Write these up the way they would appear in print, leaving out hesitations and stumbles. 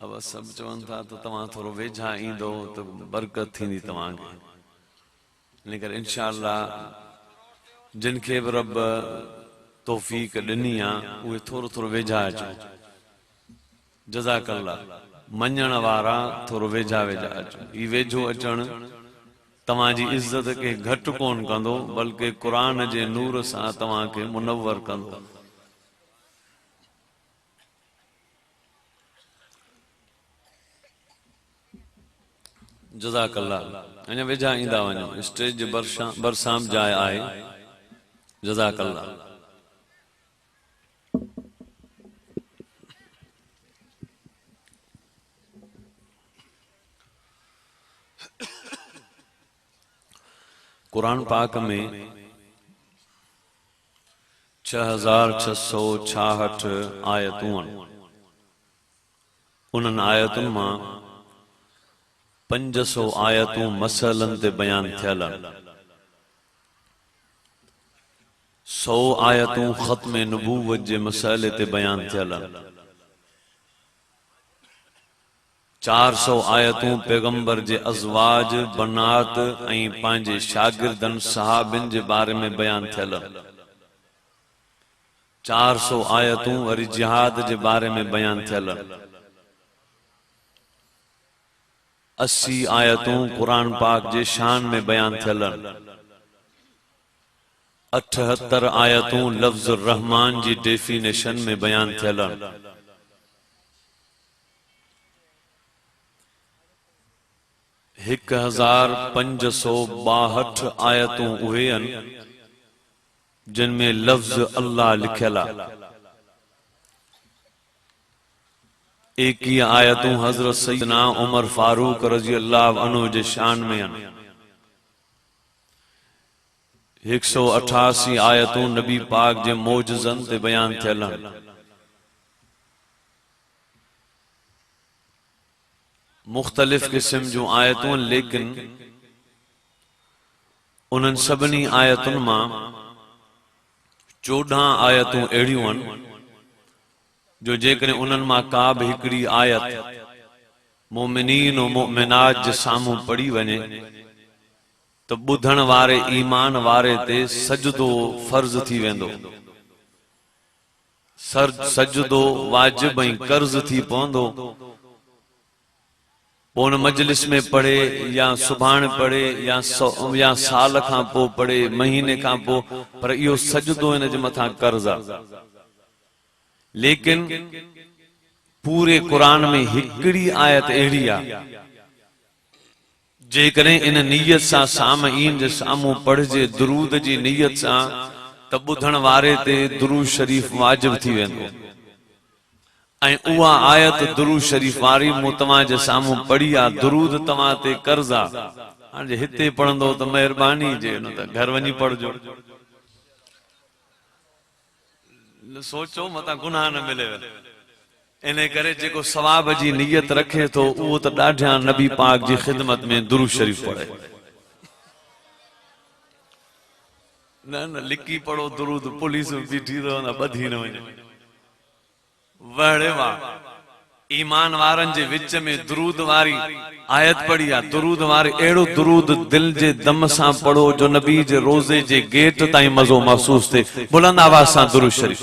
अब सब चवन था तो तमा थोरो वेझा ईंदो तो बरकत थींदी तव्हांखे, लेकिन इंशाअल्लाह जिनखे बि रब तौफीक ॾिनी आहे उहे थोरो थोरो वेझा अचो। जज़ाकल्लाह। मञण वारा थोरो वेझा वेझा अचो। ही वेझो अचण तव्हांजी इज़त खे घटि कोन कंदो, बल्कि क़ुरान जे नूर सां तव्हांखे मुनव्वर कंदो। जज़ाकल्लाह। अञा वेझा ईंदा वञो, स्टेज जे भरिसां जाइ आहे। जज़ाकल्लाह। कुरान पाक में 6666 आयतूं आहिनि। उन्हनि आयतुनि मां 500 आयतूं मसइलनि ते बयान थियल आहिनि। 100 आयतूं ख़त्म नबूवत जे मसइले ते बयान थियल आहिनि। 400 आयतूं पैगंबर जे अज़वाज, बनात ऐं पंहिंजे शागिर्दनि सहाबिन जे बारे में बयान थियल आहिनि। 400 आयतूं वरी जिहाद जे बारे में बयान थियल आहिनि। 80 आयतूं कुरान पाक जे शान में बयान थियल आहिनि। 78 आयतूं लफ्ज़ रहमान जी डेफिनेशन में बयान थियल आहिनि। 1562 आयतूं उहे आहिनि जिन में लफ्ज़ अल्लाह लिखियल आहे। 21 आयतूं हज़रत सैयदना उमर फारूक रज़ी अल्लाह अन्हु जे शान में आहिनि। 188 आयतूं नबी पाक जे मौजज़नि ते बयान थियल आहिनि। मुख्तलिफ किस्म जूं आयतूं, लेकिन उन्हनि सभिनी आयतुनि मां 14 आयतूं अहिड़ियूं आहिनि जो जेकॾहिं उन्हनि मां का बि हिकिड़ी आयत मोमिनीन ऐं मोमिनात जे साम्हूं पढ़ी वञे त ॿुधण वारे ईमान वारे ते सजदो फर्ज़ थी वेंदो। सजदो वाजिब ऐं कर्ज़ थी पवंदो। उन मजलिस में पढ़े या सुभाणे पढ़े या साल खां पोइ पढ़े, महीने खां पोइ, पर इहो सजदो इन जे मथां कर्ज़ आहे। लेकिन पूरे कुरान में हिकिड़ी आयत अहिड़ी आहे जेकॾहिं इन नियत सां सामईन जे साम्हूं पढ़जे, दुरूद जी नियत सां, त ॿुधण वारे ते दुरूद शरीफ़ वाजिब थी वेंदो। ऐं उहा आयत दुरूद शरीफ़ वारी मूं तव्हां जे साम्हूं पढ़ी आहे। दुरूद तव्हां ते कर्ज़ आहे। हाणे हिते पढ़ंदो त महिरबानी जे, न त घर वञी पढ़जो। सोचो मतां गुनाह न मिलेव। इन करे जेको सवाब जी नियत रखे थो उहो त ॾाढा नबी पाक जी ख़िदमत में दुरूद शरीफ़ पढ़े। न लिकी पढ़ो दुरूद, पुलिस बीठी रहंदा, ॿधी न वञे। वड़े वाह, ईमान वारनि जे विच में दुरूद वारी आयत पढ़ी आहे। दुरूद वारी अहिड़ो दुरूद दिल जे दम सां पढ़ो जो नबी जे रोज़े जे गेट ताईं मज़ो महसूस थिए। बुलंद आवाज़ सां दुरूद शरीफ़।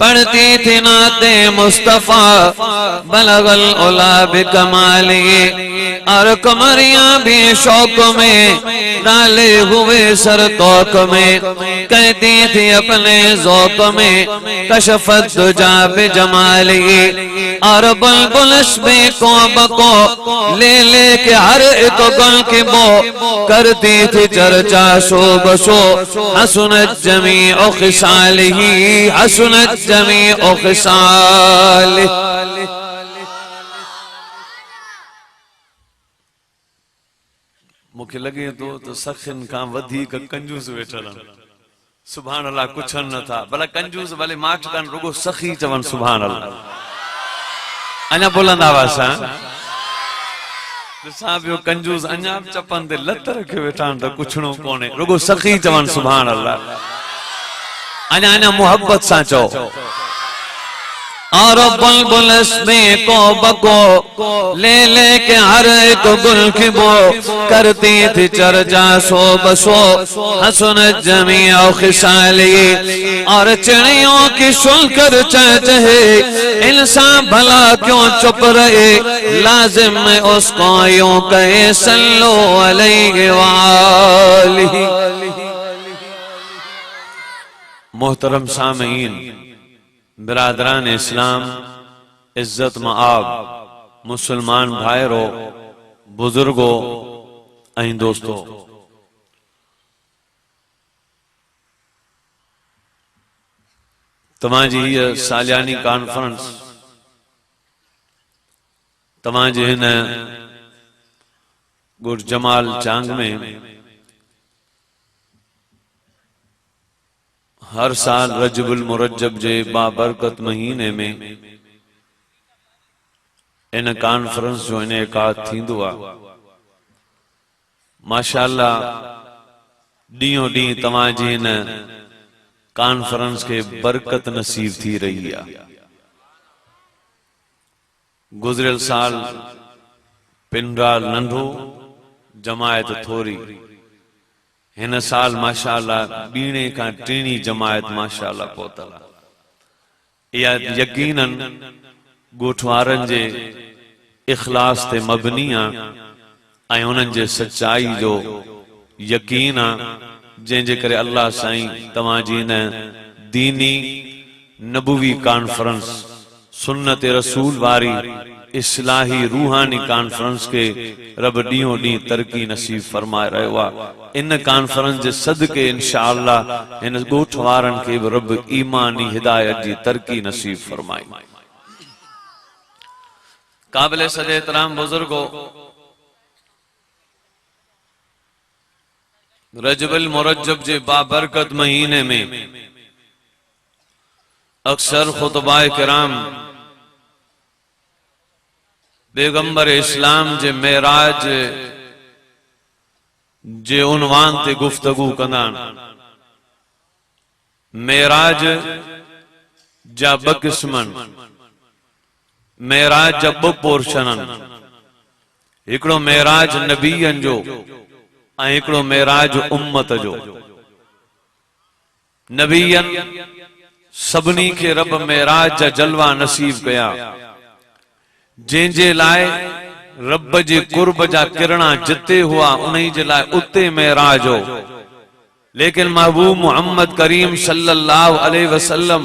पढ़ती थी नाते मुस्तफा बलगल उला बिकमाली, और कमरियां भी शौक में डाले हुए सर तौक में, कहती थी अपने ज़ौक़ में कशफत दुजा बिजमाली, और बुलबुल में को बको ले लेके हर एक गुल की बो करती थी चर्चा शो बशो, हसनत जमी ओ खिसालिही, हसनत जमी ओ खिसालिही। मुखे लगे तो सखिन का वधिक कंजूस वेठल सुभान अल्लाह कुछ न था, भला कंजूस भले माठ कान रुगो सखी चवन सुभान अल्लाह। अञा बुलंद आवाज़ सां ॾिसां पियो कंजूस अञा चपन ते लत रखे वेठा आहिनि त कुछड़ो कोन्हे, रुगो सखी चवन सुभान अल्लाह। अञा अञा मोहब्बत सां चओ। और बुलबुल में को बको ले लेके हर एक गुल की बो करती थी चर्चा सो बसो, हसनत जमी ओ खिसाली, और चिड़ियों की सुनकर चहचहे इंसान भला क्यों चुप रहे, लाजिम में उसको यूं कहे सल्लो अलैहि वालिही। मोहतरम सामीन, बिरादरान इस्लाम, इज्जत मआब मुसलमान भाइरो, बुजुर्गो ऐं दोस्तो, तव्हांजी हीअ सालियानी कॉन्फ्रेंस तव्हांजे हिन गुर जमाल चांग में हर साल रजबुल मुरज्जब जे बाबरकत महीने में इन कॉन्फ्रेंस जो इनेकाद थींदो आहे। माशाअल्लाह ॾींहों ॾींहुं तव्हांजी हिन कॉन्फ्रेंस के बरकत नसीब थी रही है। गुज़रियल साल पिंडाल नंढो, जमायत थोरी, हिन साल माशाअल्लाह बीणे का टीणी जमायत माशाअल्लाह पहुतल आहे। इहा यकीनन गोठवारनि जे इखलास ते मबनी आहे ऐं उन्हनि जे सच्चाई जो यकीन आहे, जंहिंजे करे अल्लाह साईं तव्हांजी हिन दीनी नबुवी कॉन्फ्रेंस, सुन्नत रसूल वारी इस्लाही रूहानी कॉन्फ्रेंस के रब ॾींहों ॾींहुं तरक्की नसीब फरमाए रहियो आहे। इन कॉन्फ्रेंस जे सदके इंशाअल्लाह हिन ॻोठ वारनि खे बि रब ईमानी हिदायत जी तरक्की नसीब फरमाए। काबिल सदे एहतराम बुजुर्गो, रजबुल मुरज्जब जे बाबरकत महीने में अक्सर खुतबाए किराम पैगंबर इस्लाम जे मेराज जे उन्वान ते गुफ्तगू कंदा। मेराज जा ब किस्मन, मेराज जा ब पोर्शनन, हिकड़ो मेराज नबीयन जो ऐं हिकड़ो मेराज उम्मत जो। नबीयन सभिनी खे रब मेराज जा जलवा नसीब कया, जंहिंजे लाइ रब जे कुर्ब जा किरणा जिते हुआ उन्हीं जे लाइ उते मेराज हो। लेकिन महबूब मोहम्मद करीम सल्लल्लाहु अलैहि वसल्लम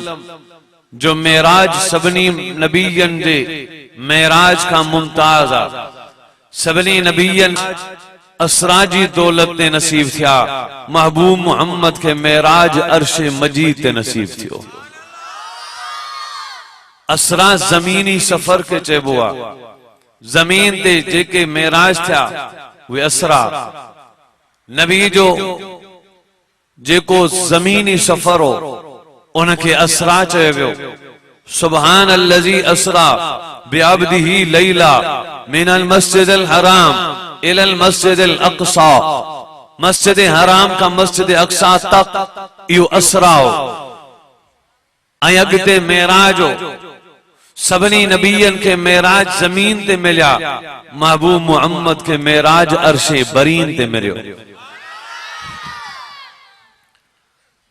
जो मेराज सभिनी नबीयन जे मेराज का मुमताज आ। सभिनी नबीयन असराजी दौलत ते नसीब थिया, महबूब मोहम्मद के मेराज अर्शे मजीद ते नसीब थियो। असरा जमीनी सफर के चइबो आहे। जमीन ते जेके मेराज थिया वे असरा। नबी जो जेको जमीनी सफर हो उनके असरा चयो वियो। सुभान अल्लज़ी असरा बिअब्दिही लैला मिनल मस्जिदिल हराम इलल मस्जिदिल अक़सा। मस्जिद हराम का मस्जिद अक़सा तक यो असरा हो। ऐं अॻिते मेराज हो। सभिनी नबीयन के मेराज जमीन ते मिलिया, महबूब मोहम्मद के मेराज अर्शे बरीन ते मिलियो।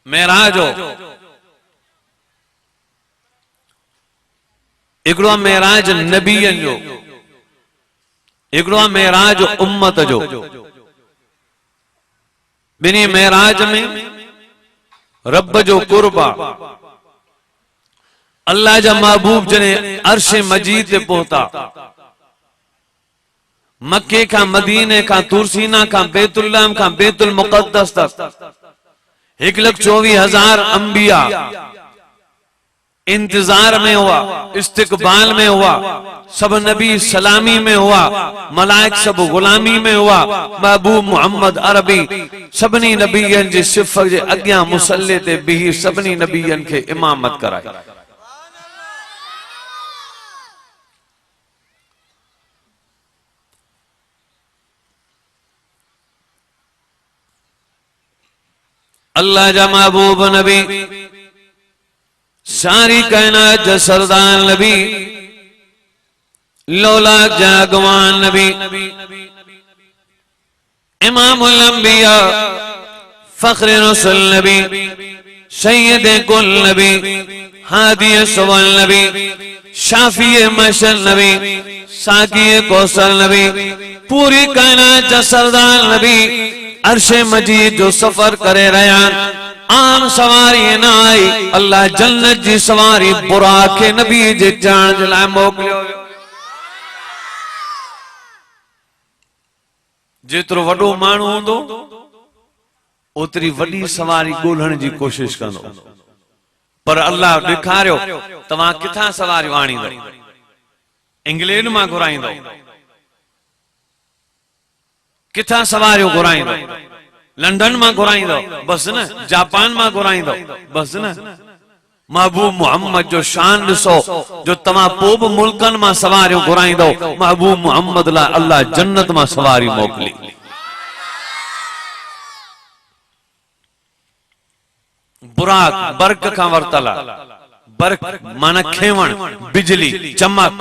मेराज हो। हिकिड़ो मेराज नबीअनि जो, हिकिड़ो मेराज उम्मत जो। बिनी मेराज में रब जो कुर्बा, अल्लाह जा महबूब जने अर्श मजीद ते पहुता, मक्के का मदीने का तुरसीना का बैतुल्लाम का बैतुल मुकद्दस तक 1,24,000 अंबिया इंतजार में हुआ, इस्तिकबाल में हुआ, सब नबी सलामी में हुआ, मलाइक सब गुलामी में हुआ। महबूब मोहम्मद अरबी सभनी नबीयन जी सिफ़त जे अग्यां मुसल्ले ते बिही सभनी नबीयन के इमामत कराई। अल्लाह जा महबूब नबी, सारी कायनात जा सरदार नबी, लौलाक जा अगवान नबी, इमामुल अंबिया, फख्र रसूल नबी, सैयद कुल नबी, हादी सुवल नबी, शाफी मशर नबी, साकी कौसर नबी, पूरी कायनात जा सरदार नबी अर्शे मजीद जो सफर करे रहा। आम सवारी न आई, अल्लाह जन्नत जी सवारी बुराक के नबी जे जान जे लाइ मोकिलियो। जेतिरो वॾो माण्हू हूंदो ओतिरी वॾी सवारी ॻोल्हण जी कोशिश कंदो, पर अल्लाह ॾेखारियो तव्हां किथां सवारियूं आणींदो, इंग्लैंड मां घुराईंदो, किथां सवारियूं घुराईंदो, लंडन मां घुराईंदो बस न, जापान मां घुराईंदो बस न। महबूब मोहम्मद जो शान ॾिसो, जो तव्हां पोइ बि मुल्कनि मां सवारियूं घुराईंदो, महबूब मोहम्मद लाइ अल्लाह जन्नत मां सवारी मोकिली। बुराक बर्क खां वरतल, बर्क माना खेवण, बिजली, चमक,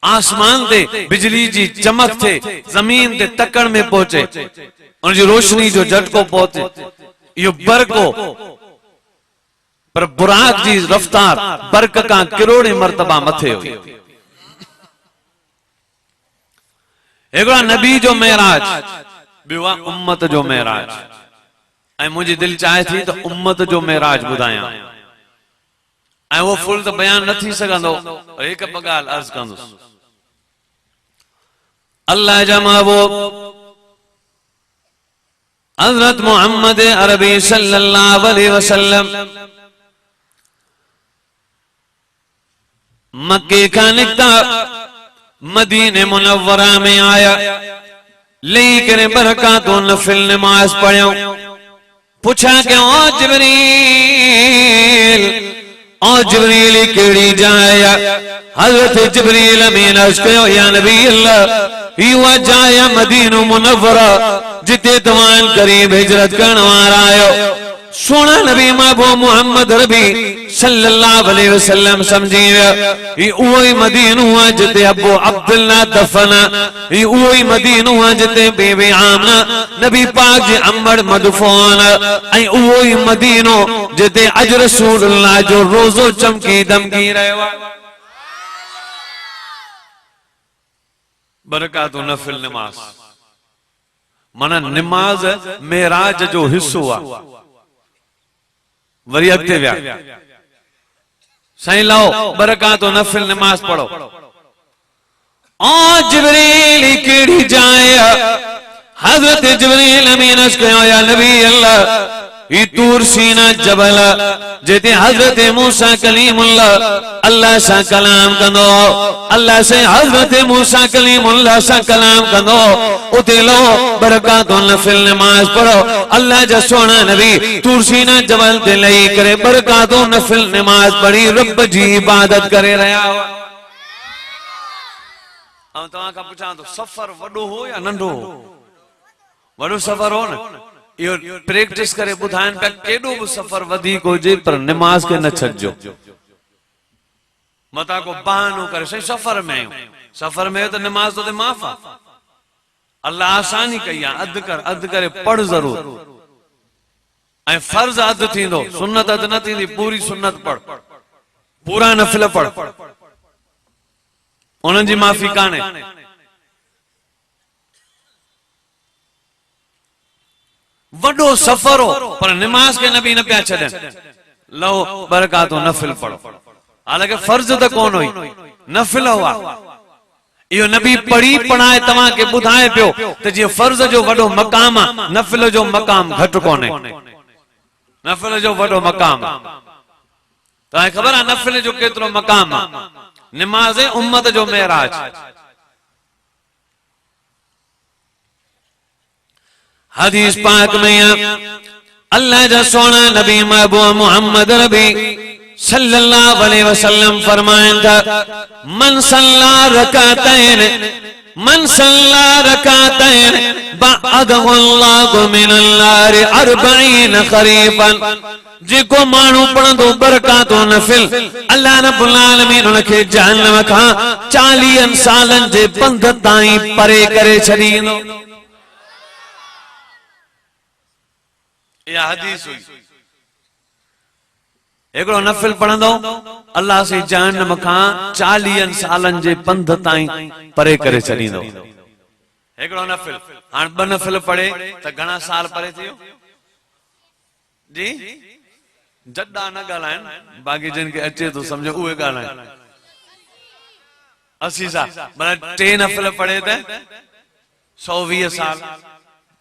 आसमान ते बिजली जी चमक थे, जमीन ते तकड़ में पहुंचे, उनजी रोशनी जो झटको पहुंचे, इहो बर्क हो। पर बुराक जी रफ्तार बर्क का करोड़े मर्तबा मथे हुई। हिकिड़ा नबी जो मेराज, ॿियो आहे उम्मत जो मेराज। ऐं मुंहिंजी दिलि चाहे थी त उम्मत जो मेराज ॿुधायां, ऐं वो फुल त बयान न थी सघंदो, पर हिकु ॿ ॻाल्हि अर्ज़ कंदुसि। अल्लाह जा महबूब हज़रत मोहम्मद अरबी सल्लल्लाहु अलैहि वसल्लम मक्के का निकता, मदीने मुनव्वरा में आया, लेकर बरकातों नफिल नमाज पढ़ो। पूछा कि ओ जिब्रील केड़ी जाया? हजरत जिब्रील अमीन अर्ज़ कयो, या नबी अल्लाह, युवा जाया मदीनो मुनव्वरा जिते तवान करीब हिजरत करने वाला आयो। सोना नबी महबूब मोहम्मद रबी सल्लल्लाहु अलैहि वसल्लम समझी विया, ये उही मदीनो आहे जिते अबू अब्दुल्ला दफना, ये उही मदीनो आहे जिते बीबी आमना नबी पाक जे अमर मदफून, ऐं उही मदीनो जिते अज रसूलुल्लाह जो रोज़ो चमकी दमकी रहियो आहे। बरकातु नफिल नमाज माना नमाज मेराज जो हिस्सो आहे। वरी अॻिते विया, साईं लाओ बरकातु नफिल नमाज पढ़ो। ओ जिब्रील केड़ी जाए? हजरत जिब्रील अमीन अर्ज़ कयो, या नबी अल्लाह, ये तूर सीना जबल जिते हजरत मूसा कलीमुल्लाह अल्लाह सा कलाम कंदो, अल्लाह से हजरत मूसा कलीमुल्लाह सा कलाम कंदो, उते लो बरकातु नफिल नमाज पढ़ो। अल्लाह जा सोना नबी तूर सीना जबल ते लही करे बरकातु नफिल नमाज पढ़ी रब जी इबादत करे रहा हो। ऐं तव्हां खां पुछां तो सफ़र वॾो हो या नंढो हो? वॾो सफ़र हो न, इहो प्रैक्टिस करे ॿुधाइनि पिया, केॾो बि सफ़र वधीक हुजे पर नमाज के न छॾिजो। मता को बहानो करे साईं सफ़र में आहियूं, सफ़र में तो नमाज तो माफ़ आहे, अल्लाह आसानी कई आहे, अधु करे पढ़ ज़रूर, ऐं फर्ज़ अधु थींदो, सुन्नत अधु न थींदी, पूरी सुन्नत पढ़, पूरा नफिल पढ़, उन्हनि जी माफ़ी कान्हे। वॾो सफ़र हो पर निमाज़ के नबी न पिया छॾनि, लो बरकातो नफिल पढ़ो, हालांकि फर्ज त कोन हुई, नफिल हुआ। इहो नबी पढ़ी पढ़ाए तव्हां खे ॿुधाए पियो त जीअं फर्ज जो वॾो मक़ाम आहे, नफिल जो मक़ाम घटि कोन्हे। नफिल जो वॾो मक़ाम तव्हांखे ख़बर आहे नफिल जो केतिरो मक़ाम आहे। निमाज़ उम्मत जो मेराज। हदीस पाक में अल्लाह जा सोना नबी महबूब मोहम्मद नबी सल्लल्लाहु अलैहि वसल्लम फरमाइन था, मन सल्ला रकातैन बअदहु अल्लाहु मिनन नारि 40 खरीफन। जेको माण्हू पढ़ंदो बरकातो नफिल, अल्लाह रब्बुल आलमीन उनखे जहन्नम खां 40 सालन जे पंध ताईं परे करे छॾींदो। यह हदीस हुई। एकड़ो नफिल पढ़ंदो अल्लाह से जहन्नम खां 40 सालन जे पंध ताईं परे करे छॾींदो। एकड़ो नफिल। हाणे 2 नफिल पढ़े त घणा साल परे थियो जी? जड्डा न ॻाल्हाइनि, बाक़ी जिन खे अचे थो सम्झो उहे ॻाल्हाइनि। 80 साल माना 3 नफिल पढ़े त 120 साल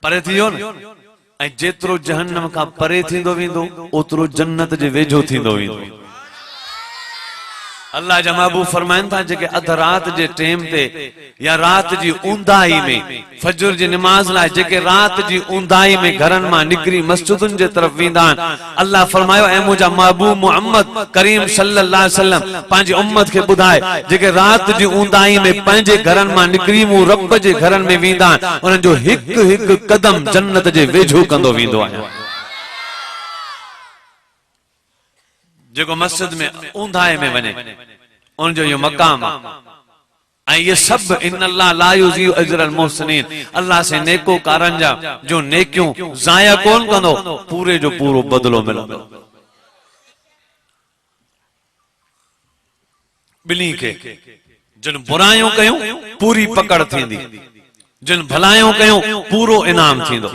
परे थी वियो न। ऐं जेतिरो जहन्नम खां परे थींदो वेंदो ओतिरो जन्नत जे वेझो थींदो वेंदो। अल्लाह जा महबूब फरमाइनि था, जेके अध रात जे टाइम ते या रात जी ऊंदाई में फजर जी निमाज़ लाइ जेके रात जी ऊंदाई में घरनि मां निकिरी मस्जिदुनि जे तरफ़ वेंदा आहिनि, अल्लाह फरमायो ऐं मुंहिंजा महबूब मोहम्मद करीम सल्लल्लाहु अलैहि वसल्लम पंहिंजी उम्मत खे ॿुधाए, जेके रात जी ऊंदाई में पंहिंजे घरनि मां निकिरी मूं रब जे घरनि में वेंदा आहिनि, उन्हनि जो हिकु हिकु कदम जन्नत जे वेझो कंदो वेंदो आहे। जेको मस्जिद में ऊंदाए में वञे उन जो यो मकाम है। ये सब इन्नल्लाह ला युज़ीउ अजरल मुहसिनीन, अल्लाह से नेको कारन जा जो नेकियों जाया कोन कंदो, पूरे जो पूरो बदलो मिलंदो। बिनी के जिन बुराइयों कयूं पूरी पकड़ थींदी, जिन भलाइयों कयूं पूरो इनाम थींदो।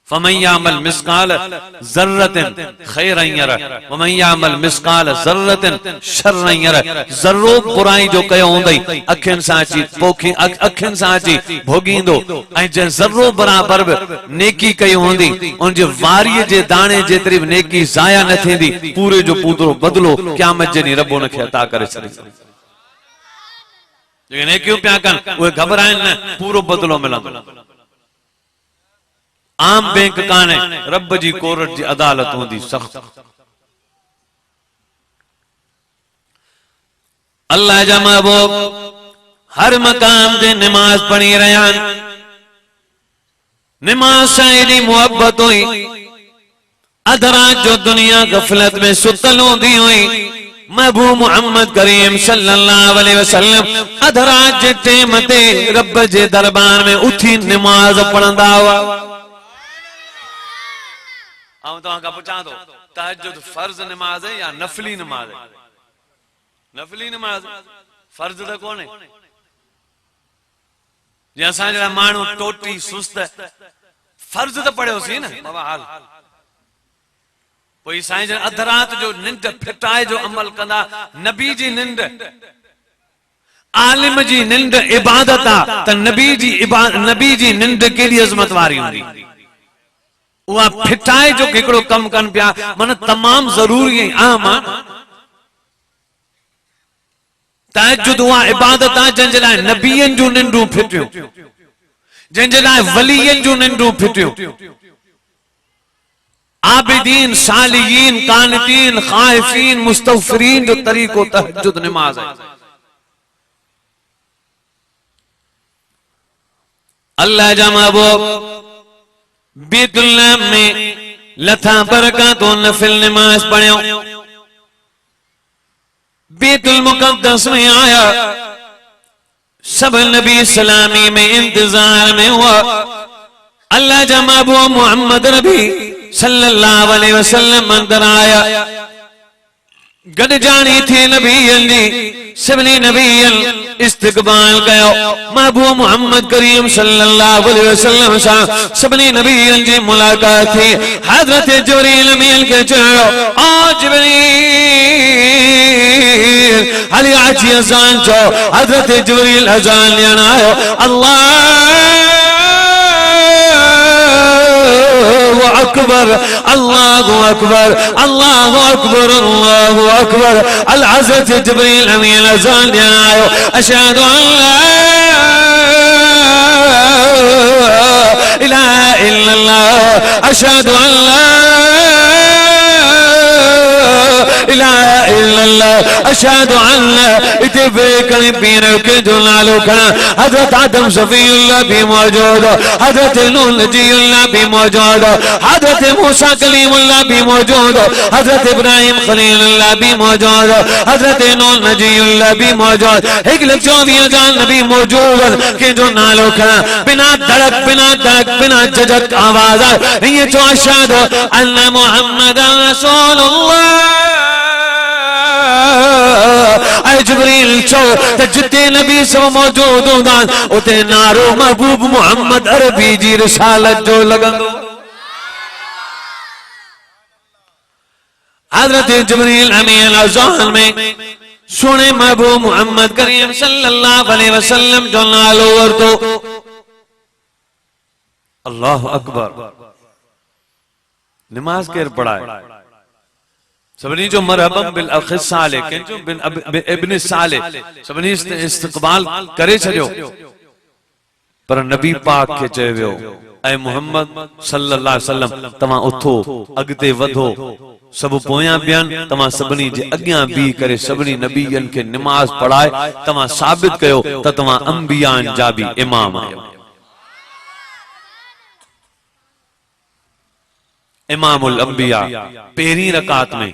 फमन यामल मिस्काल ज़र्रतिन खैरन यरह वमन यामल मिस्काल ज़र्रतिन शर्रन यरह। ज़र्रो बुराई जो कयो हूंदई अखियुनि सां अची पोखी अखियुनि सां अची भोगींदो, ऐं जंहिं ज़र्रो बराबर बि नेकी कई हूंदी उन जे वारीअ जे दाणे जेतिरी बि नेकी ज़ाया न थींदी, पूरे जो पूरो बदिलो क़यामत जे ॾींहुं रब उनखे अता करे छॾींदो। जेके नेकियूं पिया कनि उहे घबराइनि न, पूरो बदिलो मिलंदो। आम बैंक काने, रब जी कोर्ट जी अदालत होंदी सख्त। अल्लाह जा महबूब हर मकाम ते निमाज पढ़ी रहिया आहिनि। निमाज सां एॾी मोहब्बत हुई, अध रात जो दुनिया गफलत में सुतल हूंदी हुई, महबूब मोहम्मद करीम सल्लल्लाहु अलैहि वसल्लम अध रात जे टाइम ते रब जे दरबार में उथी निमाज पढ़ंदा हुआ। तो पुछा तो तहज्जुद फर्ज नमाज है या नफली नमाज है? नफली नमाज फर्ज तो कौन है? जैसा जरा मानू टोटी सुस्त फर्ज तो पढ़े सी ना बाबा हाल कोई साईं जन अध रात जो निंड फिटाए जो अमल कंदा। नबी जी निंड आलिम जी निंड इबादत आ, त नबी जी निंड केड़ी अजमत वारी हुंदी। उहा फिटाए जो हिकिड़ो कम कन पिया मन तमाम जरूरी है, आम आ। तहज्जुद उहा इबादत आ जंहिंजे लाइ नबीयनि जूं निंडूं फिटियूं, जंहिंजे लाइ वलीयनि जूं निंडूं फिटियूं। आबिदीन सालिहीन कानितीन खाइफीन मुस्तगफिरीन जो तरीको तहज्जुद नमाज है। अल्लाह जा महबूब बैतुल्लाह में लथा बरकातो नफिल नमाज पढ़ियो। बैतुल मुकद्दस में आया, सब नबी सलामी में इंतजार में हुआ। अल्लाह जा महबूब मोहम्मद नबी सल्लल्लाहु अलैहि वसल्लम अंदर आया। गड जानी थी नबीयन जी सभिनी नबीयन इस्तकबाल कयो महबूब मोहम्मद करीम सल्लल्लाहु अलैहि वसल्लम सां सभिनी नबीयन जी मुलाकात थी। हजरत जिब्रील अमीन के चयो आ जिब्रील हली आजी अजान चो। हजरत जिब्रील अजान ॾियण आयो। अकबर अल्लाहु अकबर अल्लाहु अकबर अल्लाहु अकबर। अल हज़रत जिब्रील अमीन अज़ान ॾियण आयो। अशहदु अल्ला इलाहा इल्लल्लाह अशहदु अल्ला इलाहा इल्लल्लाह अशहदु अल्ला। इते बेकणी पीर के जो नालो खणा हजरत आदम सफीउल्लाह भी मौजूद, हजरत नूह नजीउल्लाह भी मौजूद, हजरत मूसा कलीमुल्लाह भी मौजूद, हजरत इब्राहिम खलीलुल्लाह भी मौजूद, हजरत नूह नजीउल्लाह भी मौजूद। 124,000 नबी मौजूद के जो नालो खणा बिना धड़क बिना झझक आवाज ये जो अशहदु अन्न मुहम्मदन रसूलुल्लाह। ऐ जिब्रील चो त जिते नबी सब मौजूद हूंदा उते नारो महबूब मोहम्मद अरबी जी रिसालत जो लगंदो। हजरत जिब्रील अमीन अज़ान में सुने महबूब मोहम्मद करीम सल्लल्लाहु अलैहि वसल्लम जो नालो वरतो। अल्लाहु अकबर। नमाज केर पढ़ाए सभिनी जो मरहबम बिल अखि साले कंहिंजो बिन इब्न साले सभिनी इस्तक़बाल करे छॾियो। पर नबी पाक के चयो वियो ऐ मोहम्मद सल्लल्लाहु अलैहि वसल्लम तव्हां उथो अॻिते वधो सब पोयां बियन तव्हां सभिनी जे अॻियां बीह करे सभिनी नबीयन के नमाज पढ़ाए तव्हां साबित कयो त तव्हां अंबियान जा भी इमाम आहियो। इमामुल अंबिया पहिरीं रकात में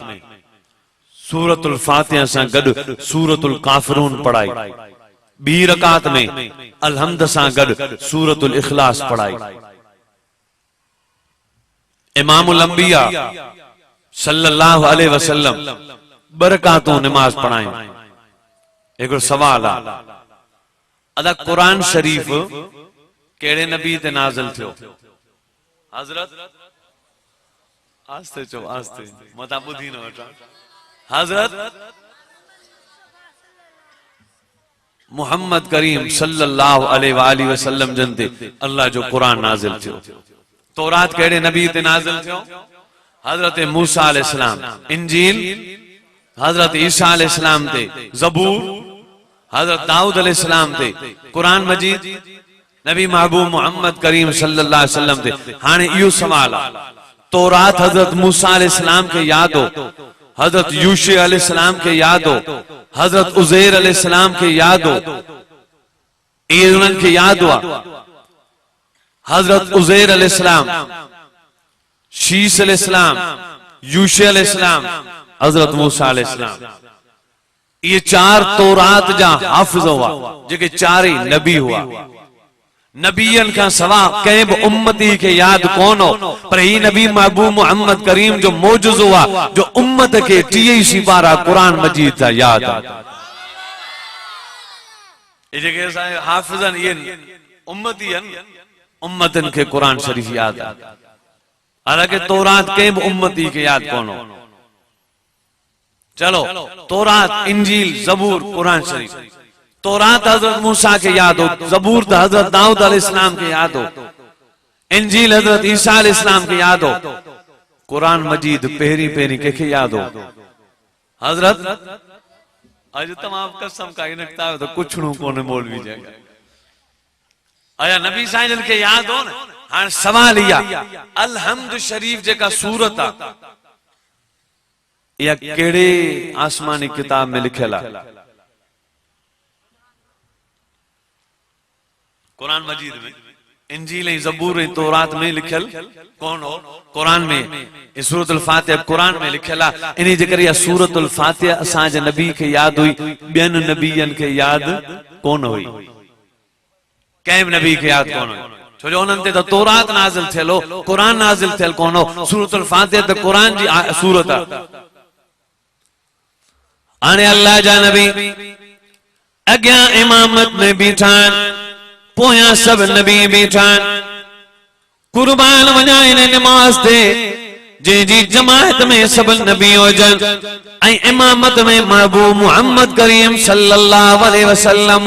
सूरतुल फातिहा सां गॾु सूरतुल काफिरून पढ़ाई, ॿी रकात में अलहम्द सां गॾु सूरतुल इखलास पढ़ाई। इमामुल अंबिया सल्लल्लाहु अलैहि वसल्लम बरकातों नमाज पढ़ायूं। हिकिड़ो सवाल आहे अदा कुरान शरीफ कहिड़े नबी ते नाज़िल थियो? हज़रत आस्ते चो आस्ते मता बुधी न वठा। हजरत मोहम्मद करीम सल्लल्लाहु अलैहि वसल्लम जनते अल्लाह जो कुरान नाज़िल थियो। तौरात केड़े नबी ते नाज़िल थियो? हजरत मूसा अलैहिस्सलाम। इंजील हजरत ईसा अलैहिस्सलाम ते। ज़बूर हजरत दाऊद अलैहिस्सलाम ते। कुरान मजीद नबी महबूब मोहम्मद करीम सल्लल्लाहु अलैहि वसल्लम ते। हाने इहो सवाल आहे तौरात हजरत मूसा अलैहिस्सलाम के याद हो, हजरत यूशा अलैहिस्सलाम के याद हो, हजरत उज़ैर अलैहिस्सलाम के याद हो, ये उन्हनि के याद हुआ। हजरत उज़ैर अलैहिस्सलाम, शीस अलैहिस्सलाम, यूशा अलैहिस्सलाम, हजरत मूसा अलैहिस्सलाम, ये चार तौरात जा हाफिज हुआ जेके चारे नबी हुआ। नबीयन का सवा कंहिं बि उम्मती के याद कोन हो पर ही नबी महबूब मोहम्मद करीम जो मौजूद हुआ जो उम्मत के 30 सिपारा कुरान मजीद था याद। ये जेके हाफिजन ये उम्मतीन उम्मतन के कुरान शरीफ याद है। हालांकि तौरात कंहिं बि उम्मती के याद कोन हो। चलो तौरात इंजील ज़बूर कुरान शरीफ। तौरात हजरत मूसा के याद हो, ज़बूर तो हजरत दाऊद अलैहिस्सलाम के याद हो, इंजील हजरत ईसा अलैहिस्सलाम के याद हो, कुरान मजीद पहरी पहरी के याद हो? हजरत अज तमाम कसम का इनकता है तो कुछ नु कोने मौलवी जाएगा। आया नबी साईं के याद हो न। हां सवाल या अलहम्द शरीफ जेका सूरत आ या केड़े आसमानी किताब में लिखल है? कुरान मजीद में। इंजील ज़बूर तौरात में लिखल कौन हो? कुरान में। सूरतुल फातिहा कुरान में लिखल है। इन्हीं जे करे सूरतुल फातिहा असांजे नबी के याद हुई, ॿियनि नबीयन के याद कोन हुई, कंहिं बि नबी के याद कोन हुई। छो जो उन्हनि ते त तौरात नाज़िल थियल हो, कुरान नाज़िल थियल कोन हो। सूरतुल फातिहा त कुरान जी सूरत आहे। हाणे अल्लाह जा नबी अग्यां इमामत में बीठा पोयां सब नबी बीठा कुर्बान वञाइन नमाज ते जी जमात में सब नबी हुजन ऐं इमामत में महबूब मोहम्मद करीम सल्लल्लाहु अलैहि वसल्लम।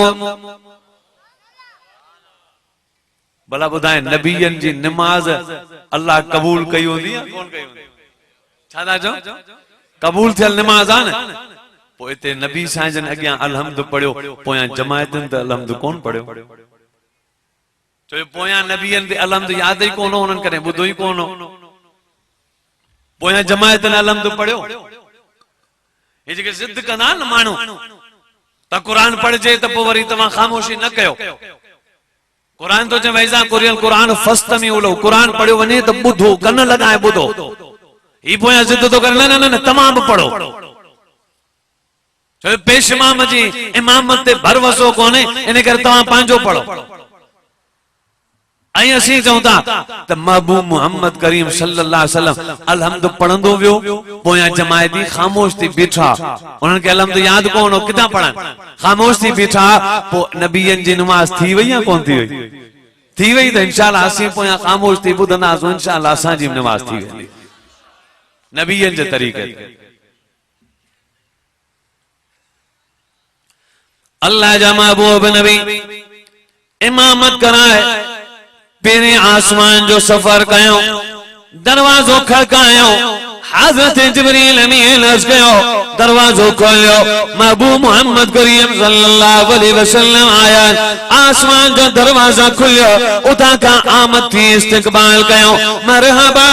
भला ॿुधाए नबीयन जी नमाज अल्लाह कबूल कई हूंदी आहे कोन कई हूंदी? छा था चओ? कबूल थियल नमाज आहे न। पोइ हिते नबी साईं जन अॻियां अलहम्द पढ़ियो, पोयां जमायतुनि ते अलहम्द कोन पढ़ियो। छो पोयां नबीयन ते अलहम्द याद ई कोन हो, उन्हनि कॾहिं ॿुधो ई कोन हो। पोयां जमायतुनि अलहम्द पढ़ियो। हे जेके ज़िद कंदा न माण्हू त क़ुरान पढ़जे त पोइ वरी तव्हां ख़ामोशी न कयो। कुरान तो वैसा कुरियल कुरान फस्तमी उलो कुरान पढ़ियो वने तो बुधो कन लगाए बुधो ई पोया जिद तो कर न तमाम पढ़ो। छो पेश इमाम जी इमामत ते भरवसो कोने इन करे तवा पांजो पढ़ो। आई असी चौथा त महबूब मोहम्मद करीम सल्लल्लाहु अलैहि वसल्लम अलहम्द पढ़ंदो वियो, पोया जमायती खामोश थी बीठा, उन्हनि खे अलहम्द याद कोन हो किथां पढ़ण, खामोश थी बीठा। पो नबीयन जी नमाज थी वई या कोन थी वई? थी वई त इंशाअल्लाह असीं पोयां खामोश थी ॿुधंदासीं, इंशाअल्लाह असांजी नमाज थी वेंदी नबीयन जे तरीक़े ते। अल्लाह जा महबूब नबी इमामत कराए पेरे आसमान जो सफर कयो, दरवाजो खड़कायो, हज़रत जिब्रील अमीन अर्ज़ कयो, दरवाजो खोलियो, महबूब मोहम्मद करीम सल्लल्लाहु अलैहि वसल्लम आया, आसमान जो दरवाजा खुलियो, उता का आमद थी इस्तकबाल कयो, मरहबा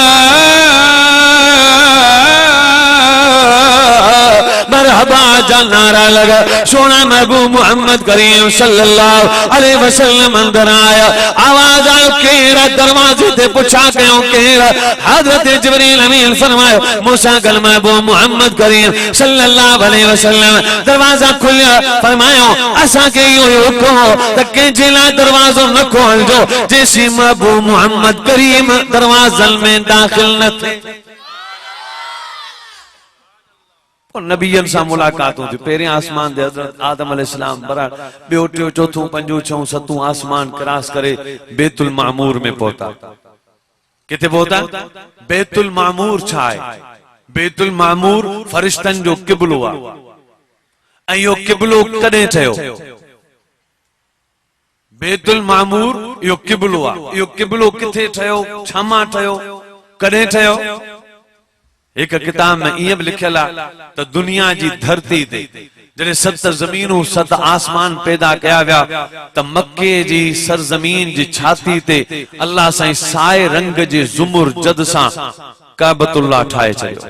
मरहबा जा नारा लगा। सोना महबूब मोहम्मद करीम सल्लल्लाहु अलैहि वसल्लम अंदर आया, आवाज आयो केरा, दरवाजे ते पुछा कयो केरा, हजरत जिब्रील अमीन फरमायो मूसा कल महबूब मोहम्मद करीम सल्लल्लाहु अलैहि वसल्लम दरवाजा खुलिया, फरमायो असा के यो हुकुम त कंहिंजे लाइ दरवाजो न खोलजो जेसी महबूब मोहम्मद करीम दरवाजन में दाखिल न थे। नबीयन सां मुलाकातूं थी, पहिरें आसमान ते हज़रत आदम अलैहिस्सलाम बराबर, ॿियो टियों चौथों पंजों छहों सतों आसमान क्रॉस करे बैतुल मामूर में पहुता। किथे पहुता? बैतुल मामूर छा आहे? बैतुल मामूर फरिश्तन जो क़िबलो आहे। ऐं इहो क़िबलो कॾहिं ठहियो? बैतुल मामूर इहो क़िबलो आहे। इहो क़िबलो किथे ठहियो, छामा ठहियो, कॾहिं ठहियो? एक किताब में इं भी लिखल है तो दुनिया की धरती ते जॾहिं 7 ज़मीनूं 7 आसमान पैदा कया विया त मक्के जी सरजमीन जी छाती ते अल्लाह साईं साए रंग जे ज़ुमुर जद सां काबतुल्लाह ठाहे छॾियो।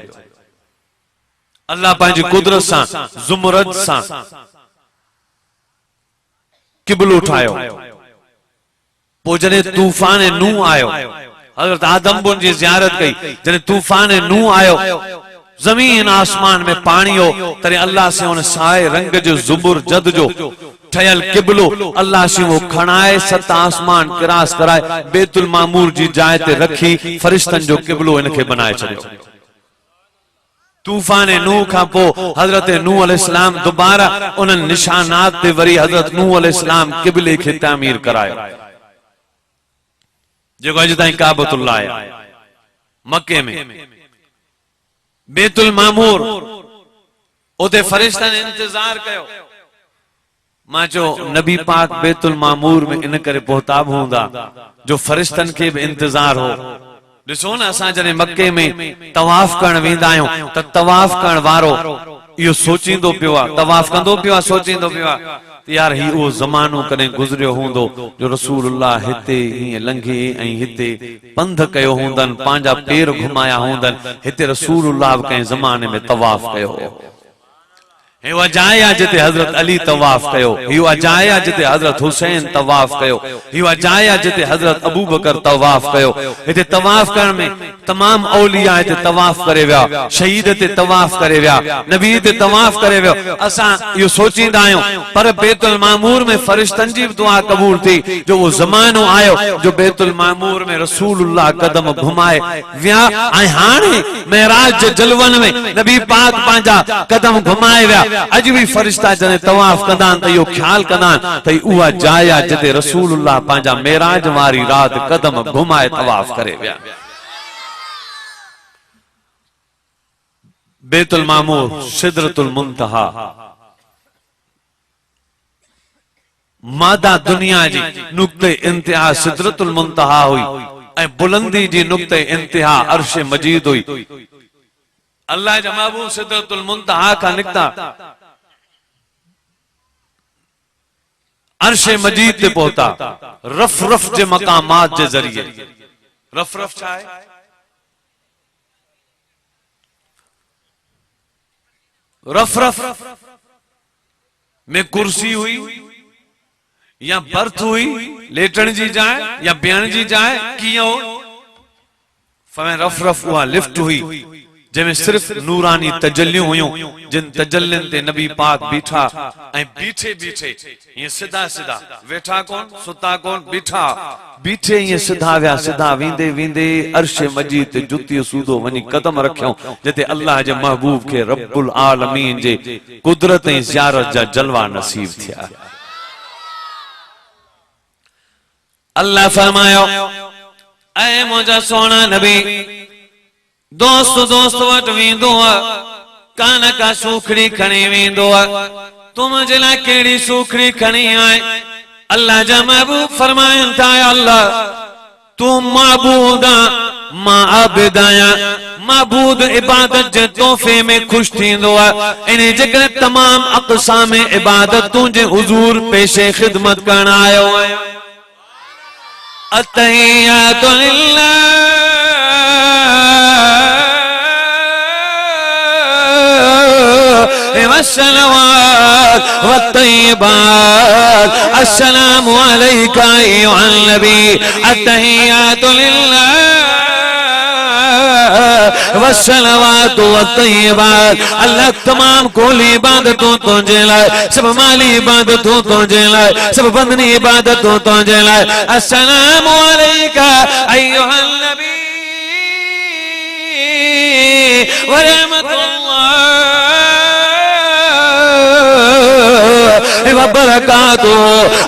अल्लाह पंहिंजी कुदरत सां ज़ुमरद सां क़िबलो ठाहियो। पोइ जॾहिं तूफान नूह आयो, हज़रत आदम जी ज़ियारत कई, जॾहिं तूफान नूह आयो जमीन आसमान में पानी हो, तरे अल्लाह से उन साए रंग जो ज़ुमुर जद जो ठयल क़िबलो अल्लाह से वो खणाए 7 आसमान क्रॉस कराए बैतुल मामूर जी जाइ ते रखी, फरिश्तन जो क़िबलो इनके बनाए छॾियो। तूफान नूह खां पोइ हज़रत नूह अलैहिस्सलाम दोबारा उन निशानात ते वरी हज़रत नूह अलैहिस्सलाम क़िबले खे तामीर करायो, जो अज ताईं काबतुल्लाह है मक्के में। बैतुल मामूर उते फरिश्तन इंतजार कयो। मां चो नबी पाक बैतुल मामूर में इन करे पहुता हूंदा जो फरिश्तन के भी इंतजार हो। ॾिसो न असां जॾहिं मक्के में तवाफ करण वेंदा आहियूं त तवाफ करण वारो इहो सोचींदो पियो आहे, तवाफ कंदो पियो आहे, सोचींदो पियो आहे यार ही वो ज़मानो कॾहिं गुज़रियो हूंदो जो रसूलुल्लाह हिते हीअं लंघे ऐं हिते पंध कयो हूंदनि, पंहिंजा पेर घुमाया हूंदनि, हिते रसूलुल्लाह कंहिं ज़माने में तवाफ कयो। हे अजाया जिते हज़रत अली तवाफ कयो, हियो अजाया जिते हज़रत हुसैन तवाफ कयो, हियो अजाया जिते हज़रत अबू बकर तवाफ कयो। हिते तवाफ करण में तमाम औलिया हिते तवाफ करे विया, शहीद हिते तवाफ करे विया, नबी हिते तवाफ करे वियो। असां इहो सोचींदा आहियूं पर बैतुल मामूर में फरिश्तनि जी दुआ कबूल थी जो वो ज़मानो आयो जो बैतुल मामूर में रसूलुल्लाह कदम घुमाए विया ऐं हाणे मेराज जे जलवन में नबी पाक पंहिंजा कदम घुमाए विया। अज भी फरिश्ता जने तवाफ कंदा त यो ख्याल कंदा त उहा जाइ आहे जिते रसूलुल्लाह पंहिंजा मेराज वारी रात कदम घुमाए तवाफ करे विया। बेतुल मामूर, सिदरतुल मुंतहा, मादा दुनिया जी नुक्ते इंतिहा सिदरतुल मुंतहा हुई ऐं बुलंदी जी नुक्ते इंतिहा अर्श मजीद हुई। अल्लाह जा महबूब सिदरतुल मुंतहा का निकता अर्श मजीद ते पहुता रफ रफ जे मकामात जे जरिए। रफ रफ छा है? रफ रफ में कुर्सी हुई या बर्थ हुई, लेटण जी जाए या बिहण जी जाए, किया हो फमे रफ रफ हुआ लिफ्ट हुई जंहिंमें सिर्फ नूरानी तजल्लियूं हुयूं, जिन तजल्लियुनि ते नबी पाक बीठा ऐं बीठे बीठे ये सिधा सिधा वेठा कोन सुता कोन बीठा बीठे ये सिधा विया। सिधा वींदे वींदे अर्श मजीद ते जुती सूदो वनी कदम रखियो जिते अल्लाह जे महबूब के रब्बुल आलमीन जे कुदरत ऐं ज़ियारत जा जलवा नसीब थिया। अल्लाह फरमायो ऐ मुंहिंजा सोना नबी दोस्त दोस्त वट वेंदो आहे, कान का सूखड़ी खणी वेंदो आहे, तूं मुंहिंजे लाइ कहिड़ी सूखड़ी खणी आए? अल्लाह जा महबूब फरमाइनि था अल्लाह तूं माबूद आ मां आबिद आहियां। माबूद इबादत जे तोहफे में खुश थींदो आहे, इन जे करे तमाम अक़साम इबादत तुंहिंजे हुज़ूर पेशे ख़िदमत करण आयो आहियां। अत्तहियातु लिल्लाह वस्सलावात वत्तय्यिबात अस्सलामु अलैका अय्युहन नबी। अत्तहियातु लिल्लाह वस्सलावात वत्तय्यिबात। अल्लाह तमाम कोली इबादतों तुझे लाए, सब माली इबादतों तुझे लाए, सब बंदनी इबादतों तुझे लाए। अस्सलामु अलैका अय्युहन नबी व रहमतुल्लाह बरकातो।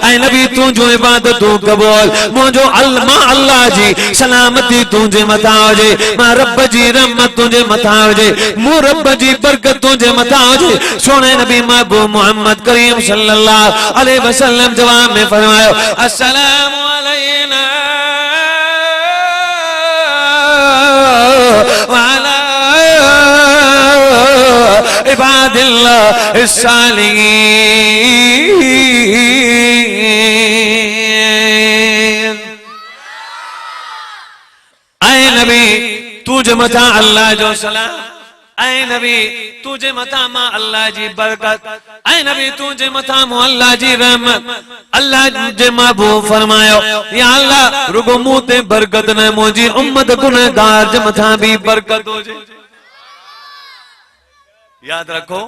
ऐ नबी तुझो इबादतूं कबूल, मुझो अल्लाह जी सलामती तुझे मथा हुजे, मां रब जी रहमत तुझे मथा हुजे, मूं रब जी बरकत तुझे मथा हुजे। सोने नबी महबूब मोहम्मद करीम सल्लल्लाहु अलैहि वसल्लम जवाब में फरमायो अस्सलामु अलैना व अला इबादिल्लाह सालिहीन। ऐ नबी तुझे मथा अल्लाह जो सलाम, ऐ नबी तुझे मथा मां अल्लाह जी बरकत, ऐ नबी तुझे मथा मो अल्लाह जी रहमत। अल्लाह जे महबूब फरमायो या अल्लाह रुगो मूं ते बरकत न मुंहिंजी उम्मत गुनहगार जे मथा भी बरकत हुजे। याद रखो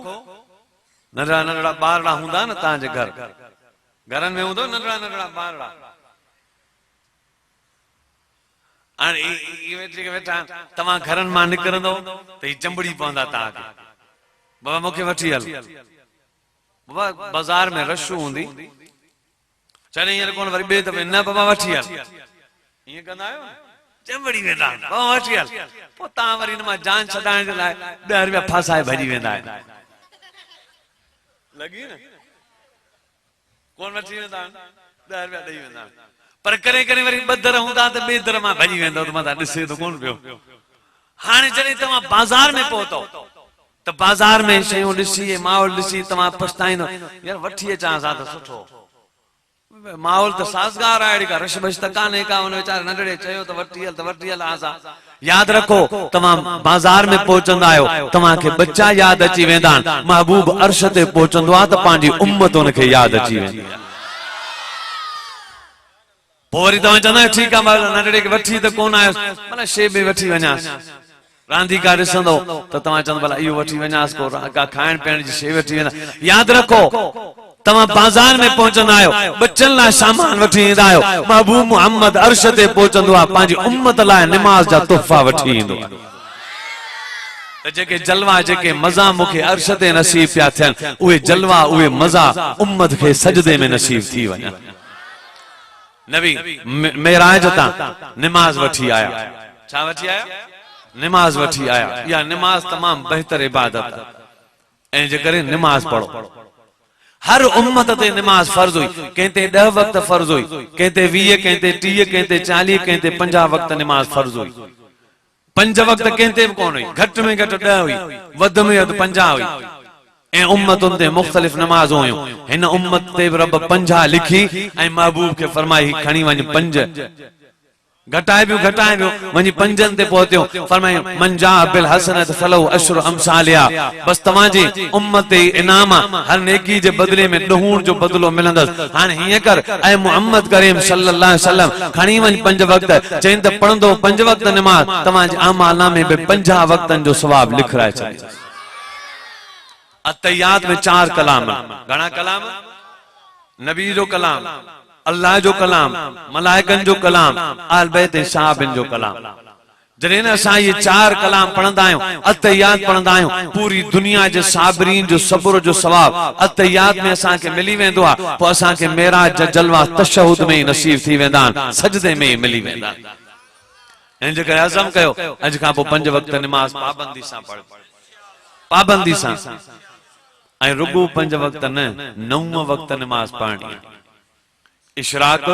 नंढड़ा नंढड़ा ॿारड़ा हूंदा न तव्हांजे घर, घरनि में हूंदो नंढड़ा नंढड़ा ॿारड़ा, हाणे वेठी वेठा तव्हां घरनि मां निकिरंदो त ही चंबड़ी पवंदा तव्हांखे, बाबा मूंखे वठी हल। बाबा बाज़ार में रश हूंदी, चले हींअर कोन वरी ॿिए दफ़े न बाबा वठी हल, ईअं कंदा आहियो चंबड़ी वेंदा बाबा वठी हल, पोइ तव्हां वरी हिन मां जान छॾाइण जे लाइ 10 रुपया फासाए भॼी वेंदा आहिनि। लॻी न कोन वठी वेंदा 10 रुपया ॾेई वेंदा, पर करे करे वरी ॿ दर हूंदा त ॿिए दर मां भॼी वेंदो त मां ॾिसे त कोन पियो। हाणे जॾहिं तव्हां बाज़ार में पहुतो त बाज़ार में शयूं ॾिसी माहौल ॾिसी तव्हां पछताईंदो यार वठी अचां हां त सुठो, माहौल तो साज़गार है, अड़ी का रश बश त काने का, उन बेचारे नंढड़े चयो त वठी हल आसा। याद रखो तमाम बाजार में पहुचंदा आयो तव्हांखे बच्चा याद अची वेंदा, महबूब अर्श ते पहुचंदो आ त पंहिंजी उम्मत उनखे याद अची वेंदी आहे। पोइ वरी तव्हां चवंदा ठीकु आहे नंढड़े खे वठी त कोन आयो, भला शे बि वठी वञासि, रांदीका ॾिसंदो त तव्हां चवंदो भला इहो वठी वञासि, को का खाइण पीअण जी शइ वठी वञा। याद रखो तव्हां बाज़ार में पहुचंदा आहियो, बच्चनि लाइ सामान वठी ईंदा आहियो, महबूब मोहम्मद अर्श ते पहुचंदो आहे पंहिंजी उम्मत लाइ निमाज़ जा तोहफ़ा वठी ईंदो आहे। त जेके जलवा जेके मज़ा मूंखे अर्श ते नसीब पिया थियनि उहे जलवा उहे मज़ा उम्मत खे सजदे में नसीब थी वञनि। नबी मेराज तां निमाज़ वठी आया। छा वठी आया? निमाज़ वठी आया। इहा निमाज़ तमाम बेहतर इबादत है ऐं जे करे निमाज़ पढ़ो। हर उम्मत ते निमाज़ फर्ज हुई। कंहिं ते 10 वक्त फर्ज हुई, कंहिं ते 20, कंहिं ते 30, कंहिं ते 40, कंहिं ते 50 वक्त निमाज़ फर्ज हुई। 5 वक्त कंहिं ते बि कोन हुई, घटि में घटि 10 हुई, वध में वधि 50 हुई। ऐं उम्मतुनि ते मुख़्तलिफ़ नमाज़ूं हुयूं। हिन उम्मत ते रब 50 लिखी ऐं महबूब खे फरमाई खणी वञ 5 घटाए पियो वञी 5 ते पहुतियो। फरमायो मन जा बिल हसनत फलहु अशरु अमसालिहा। बस तव्हांजी उम्मत ते इनाम हर नेकी जे बदले में 2 जो बदलो मिलंदस। हाणे हीअं कर ऐं मुहम्मद करीम सल्लल्लाहु अलैहि वसल्लम खणी वञ 5 वक्त। चईं त पढ़ंदो 5 वक्त नमाज़ तव्हांजे आमाल नामे में 50 वक्तनि जो सवाब लिखराए छॾींदो। अतयात में 4 कलाम। घणा कलाम? नबी जो कलाम, अल्लाह जो कलाम, मलाइकन जो कलाम, आल बैत साहबन जो कलाम। जॾहिं न असां ये 4 कलाम पढ़ंदा आहियूं, अतयात पढ़ंदा आहियूं, पूरी दुनिया जे साबरीन जो सब्र जो सवाब अतयात में असांखे मिली वेंदो आहे। पोइ असांखे मेराज जा जलवा तशहुद में नसीब थी वेंदा आहिनि, सजदे में मिली वेंदा आहिनि। ऐं जे करे अज़म कयो अॼु खां पोइ 5 वक्त निमाज़ पाबंदी सां पढ़, पाबंदी सां। ऐं रुगो 5 वक्त न 9 वक्त निमाज़ पढ़णी है। इशराक,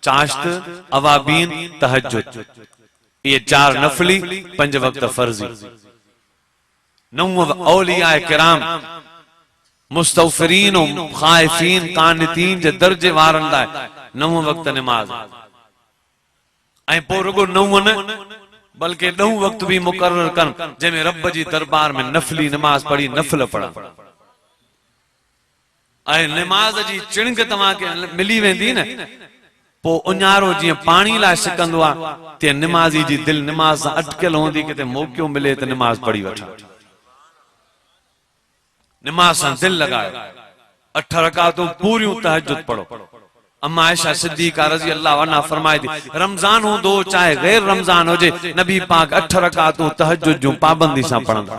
चाश्त, अवाबीन, तहज्जुद, ये 4 नफली, 5 वक्त फर्जी। 9 औलिया किराम मुस्तगफिरीन और खाइफीन कानितीन जे दर्जे वारनि लाइ 9 वक्त निमाज़। ऐं पोइ रुगो 9 न बल्कि 9 वक्त भी मुकर्रर कन जंहिंमें रब जी दरबार में नफली निमाज़ पढ़ी नफल पढ़न। ऐं निमाज़ जी चिणग तव्हांखे मिली वेंदी न पोइ उञारो जीअं पाणी लाइ सिकंदो आहे तीअं निमाज़ी जी दिलि निमाज़ सां अटकियल हूंदी। किथे मौक़ो मिले त निमाज़ पढ़ी वठां। निमाज़ सां दिलि लॻायो। 8 रकातूं पूरियूं तहज्जुद पढ़ो। अम्मा आयशा सिद्दीक़ा रज़ी अल्लाह अन्हा फरमाए थी रमज़ान हूंदो चाहे गैर रमज़ान हुजे नबी पाक 8 रकातूं तहज्जुद जूं पाबंदी सां पढ़ंदा।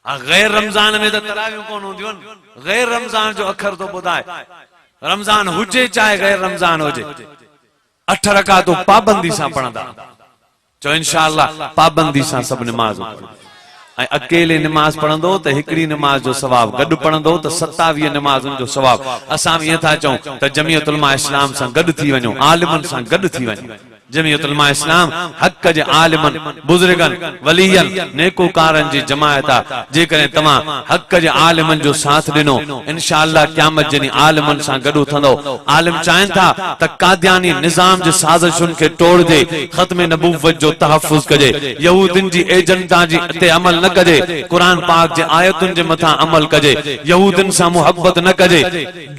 गैर रमज़ान में तो तरावियूं कोन हूंदियूं। गैर रमज़ान जो अखर तो ॿुधाए। रमज़ान हुजे चाहे गैर रमज़ान हुजे 8 रकातूं पाबंदी सां पढ़ंदा। चो इंशाअल्लाह पाबंदी सां सब निमाज़। ऐं अकेले निमाज़ पढ़ंदो त हिकड़ी निमाज़ जो सवाब, गॾु पढ़ंदो त 27 निमाज़ुनि जो सवाब। असां ईअं था चऊं त जमियत उलमा इस्लाम सां गॾु थी वञो, आलिमनि सां गॾु थी वञो। जमियत उलमा इस्लाम हक़ जे आलिमन, बुजुर्गन, वलियन, नेकोकारन जी जमायत आहे। जेकॾहिं तव्हां हक़ जे आलिमन जो साथ ॾिनो इंशाअल्लाह क़यामत जनी आलिमन सां गॾु उथंदो। आलिम चाहिनि था त कादियानी निज़ाम जे साज़िशुनि खे तोड़जे, ख़त्म नबूवत जो तहफ़्फ़ुज़ कजे, यहूदिन जी एजेंडा जी ते अमल न कजे, कुरान पाक जे आयतुनि जे मथां अमल कजे, यहूदिन सां मोहब्बत न कजे,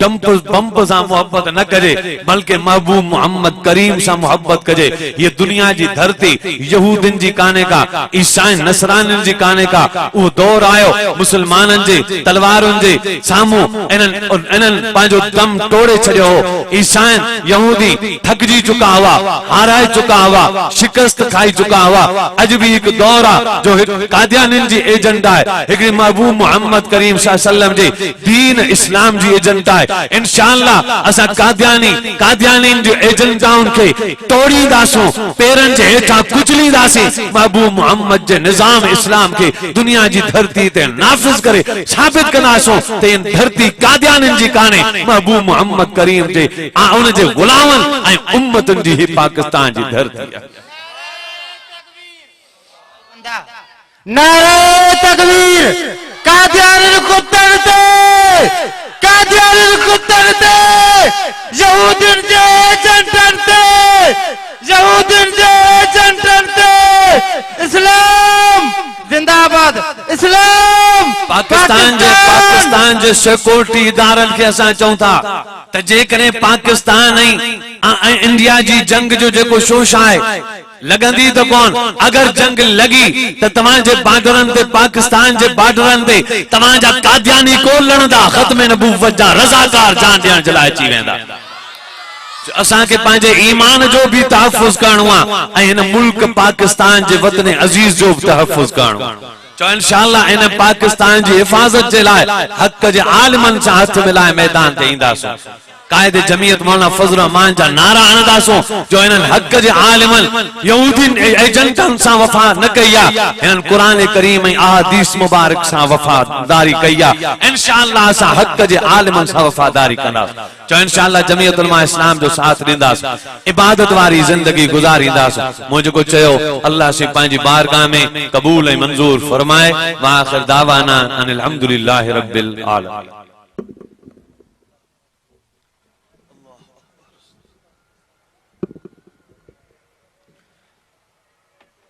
बम्प सां मोहब्बत न कजे, बल्कि महबूब मोहम्मद करीम सां मोहब्बत कजे। ये दुनिया जी धरती यहूदिन जी काने का, ईसाई नसरानिन जी काने का वो दौर आयो मुसलमानन जे तलवारुन जे सामू इन्हनि पंहिंजो दम तोड़े छड़ियो हो। ईसाई यहूदी थकजी चुका हुआ, हाराए चुका हुआ, शिकस्त खाई चुका हुआ। अज भी एक दौर आ जो कादियानिन जी एजेंडा है, हिकड़ी महबूब मोहम्मद करीम सल्लल्लाहु अलैहि वसल्लम जी दीन इस्लाम जी एजेंडा है। इंशाअल्लाह असा कादियानिन जो एजेंडाउन के तोड़ी पेरन जे हेठा कुचली दासी महबूब मोहम्मद जे निजाम इस्लाम के दुनिया जी धरती ते नाफिज करे साबित कनासो ते इन धरती कादियानिन जी काने महबूब मोहम्मद करीम जे उन जे गुलामन ऐं उम्मतन जी पाकिस्तान जी धरती है। नारे तकबीर। कादियानिन को तड़ते, कादियानिन को तड़ते, यहूदिन जे जनते, यहूदिन जे जनते। इस्लाम जिंदाबाद, इस्लाम। पाकिस्तान जे सिक्योरिटी इदारनि खे असां चऊं था त जेकॾहिं पाकिस्तान ऐं इंडिया जी जंग जो जेको शोश आहे लगंदी तो कोन। अगर जंग लगी तो तव्हांजे बॉर्डरन ते, पाकिस्तान जे बॉर्डरन ते तव्हांजा कादियानी को लड़ंदा, ख़त्म नबूवत जा रज़ाकार जान ॾियण जे लाइ अची वेंदा। असां के पंहिंजे ईमान जो भी तहफ़्फ़ुज़ करणो आहे ऐं हिन मुल्क पाकिस्तान जे वतन अज़ीज़ जो तहफ़्फ़ुज़ करणो आहे। चो इंशाअल्लाह इन पाकिस्तान जी हिफाज़त जे लाइ हक़ जे आलिमन सां हथ मिलाए मैदान ते ईंदासूं। कायदे जमीयत मौलाना फजल रहमान जा नारा हणंदासूं जो इन्हनि हक़ जे आलिमन यहूदीन एजेंटन सां वफ़ा न कई आहे, इन्हनि क़ुरान करीम ऐं अहादीस मुबारक सां वफ़ादारी कई आहे। इंशाअल्लाह असां हक़ जे आलिमन सां वफ़ादारी कंदासीं। चो इंशाअल्लाह जमीयत उलमा इस्लाम जो साथ ॾींदासीं, इबादत वारी ज़िंदगी गुज़ारींदासीं। मूं जेको चयो अल्लाह से पंहिंजी बारगाह में क़बूल ऐं मंज़ूर फरमाए। व आख़िर दावाना अनिल हम्दुलिल्लाहि रब्बिल आलमीन।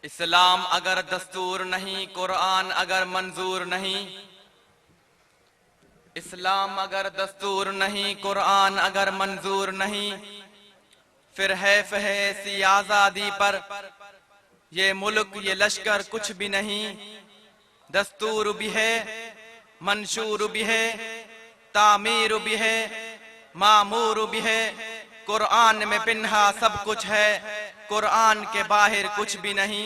इस्लाम अगर दस्तूर नहीं, कुरान अगर मंजूर नहीं, इस्लाम अगर दस्तूर नहीं, कुरान अगर मंजूर नहीं, फिर हैफ है ऐसी आजादी पर ये मुल्क ये लश्कर कुछ भी नहीं। दस्तूर भी है, मंशूर भी है, तामीर भी है, मामूर भी है, कुरान में पिन्हा सब कुछ है, कुरान के बाहर कुछ भी नहीं,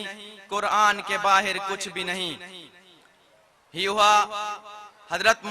कुरान के बाहर कुछ भी नहीं। ही हुआ हजरत